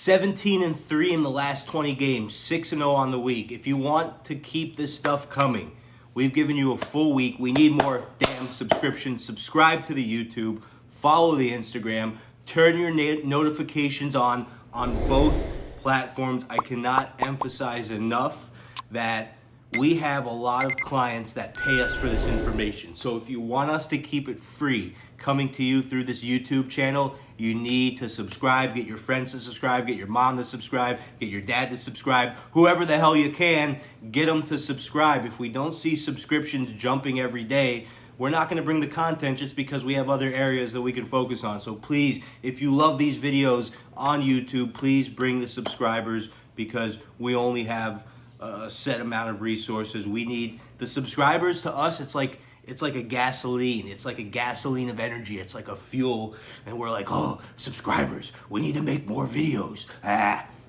17-3 in the last 20 games, 6-0 on the week. If you want to keep this stuff coming, we've given you a full week. We need more damn subscriptions. Subscribe to the YouTube, follow the Instagram, turn your notifications on both platforms. I cannot emphasize enough that we have a lot of clients that pay us for this information. So if you want us to keep it free coming to you through this YouTube channel, you need to subscribe, get your friends to subscribe, get your mom to subscribe, get your dad to subscribe, whoever the hell you can, get them to subscribe. If we don't see subscriptions jumping every day, we're not going to bring the content just because we have other areas that we can focus on. So please, if you love these videos on YouTube, please bring the subscribers, because we only have a set amount of resources. We need the subscribers. To us, it's like a gasoline. It's like a gasoline of energy. It's like a fuel. And we're like, oh, subscribers, we need to make more videos.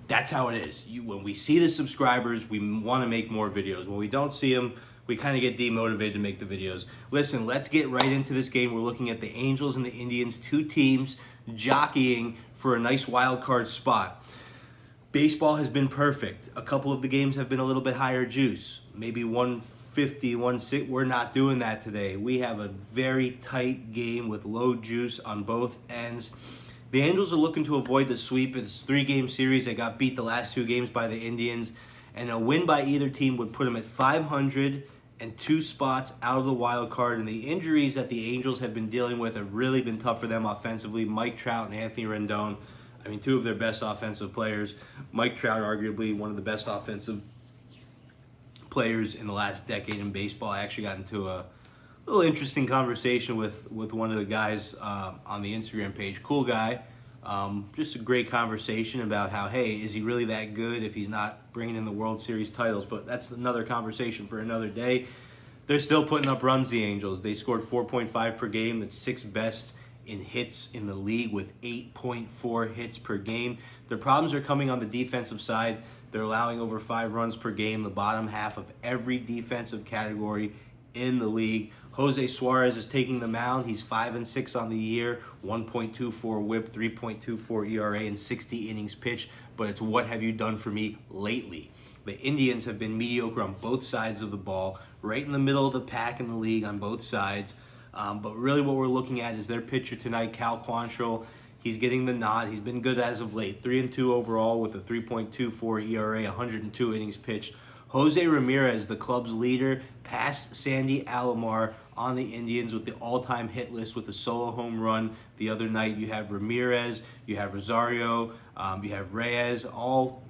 That's how it is. When we see the subscribers, we want to make more videos. When we don't see them, we kind of get demotivated to make the videos. Listen, let's get right into this game. We're looking at the Angels and the Indians, two teams jockeying for a nice wild card spot. Baseball has been perfect. A couple of the games have been a little bit higher juice, maybe 150, 160. We're not doing that today. We have a very tight game with low juice on both ends. The Angels are looking to avoid the sweep. It's a 3-game series. They got beat the last 2 games by the Indians, and a win by either team would put them at 500 and 2 spots out of the wild card. And the injuries that the Angels have been dealing with have really been tough for them offensively. Mike Trout and Anthony Rendon, I mean, 2 of their best offensive players. Mike Trout, arguably one of the best offensive players in the last decade in baseball. I actually got into a little interesting conversation with one of the guys on the Instagram page. Cool guy. Just a great conversation about how, hey, is he really that good if he's not bringing in the World Series titles? But that's another conversation for another day. They're still putting up runs, the Angels. They scored 4.5 per game. That's 6th best in hits in the league, with 8.4 hits per game. Their problems are coming on the defensive side. They're allowing over 5 runs per game, the bottom half of every defensive category in the league. Jose Suarez is taking the mound. He's 5-6 on the year, 1.24 whip, 3.24 ERA, and 60 innings pitched. But it's what have you done for me lately? The Indians have been mediocre on both sides of the ball, right in the middle of the pack in the league on both sides. But really what we're looking at is their pitcher tonight, Cal Quantrill. He's getting the nod. He's been good as of late. 3-2 overall with a 3.24 ERA, 102 innings pitched. Jose Ramirez, the club's leader, passed Sandy Alomar on the Indians with the all-time hit list with a solo home run the other night. You have Ramirez, you have Rosario, you have Reyes, all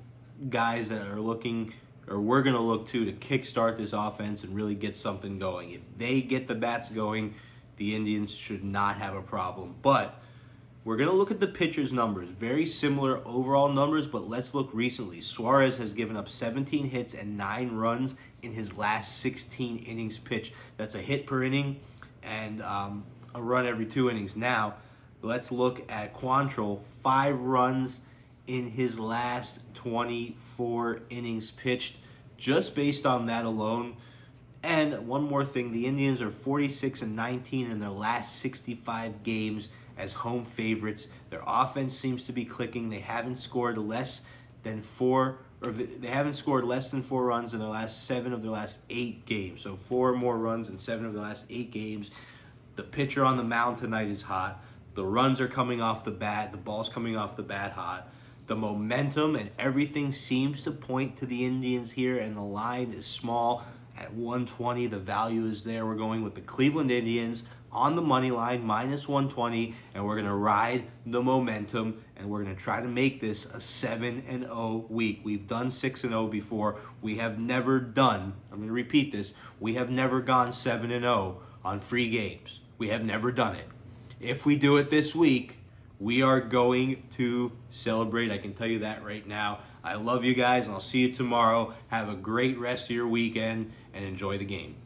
guys that are looking, or we're going to look to kickstart this offense and really get something going. If they get the bats going, the Indians should not have a problem. But we're going to look at the pitcher's numbers. Very similar overall numbers, but let's look recently. Suarez has given up 17 hits and 9 runs in his last 16 innings pitched. That's a hit per inning and a run every 2 innings. Now, let's look at Quantrill. 5 runs in his last 24 innings pitched, just based on that alone. And one more thing, the Indians are 46-19 in their last 65 games as home favorites. Their offense seems to be clicking. They haven't scored less than 4 runs in their last 7 of their last 8 games. So 4 more runs in 7 of the last 8 games. The pitcher on the mound tonight is hot. The runs are coming off the bat. The ball's coming off the bat hot. The momentum and everything seems to point to the Indians here, and the line is small at 120. The value is there. We're going with the Cleveland Indians on the money line, minus 120, and we're going to ride the momentum, and we're going to try to make this a 7-0 week. We've done 6-0 before. We have never done, I'm going to repeat this, we have never gone 7-0 on free games. We have never done it. If we do it this week, we are going to celebrate. I can tell you that right now. I love you guys, and I'll see you tomorrow. Have a great rest of your weekend, and enjoy the game.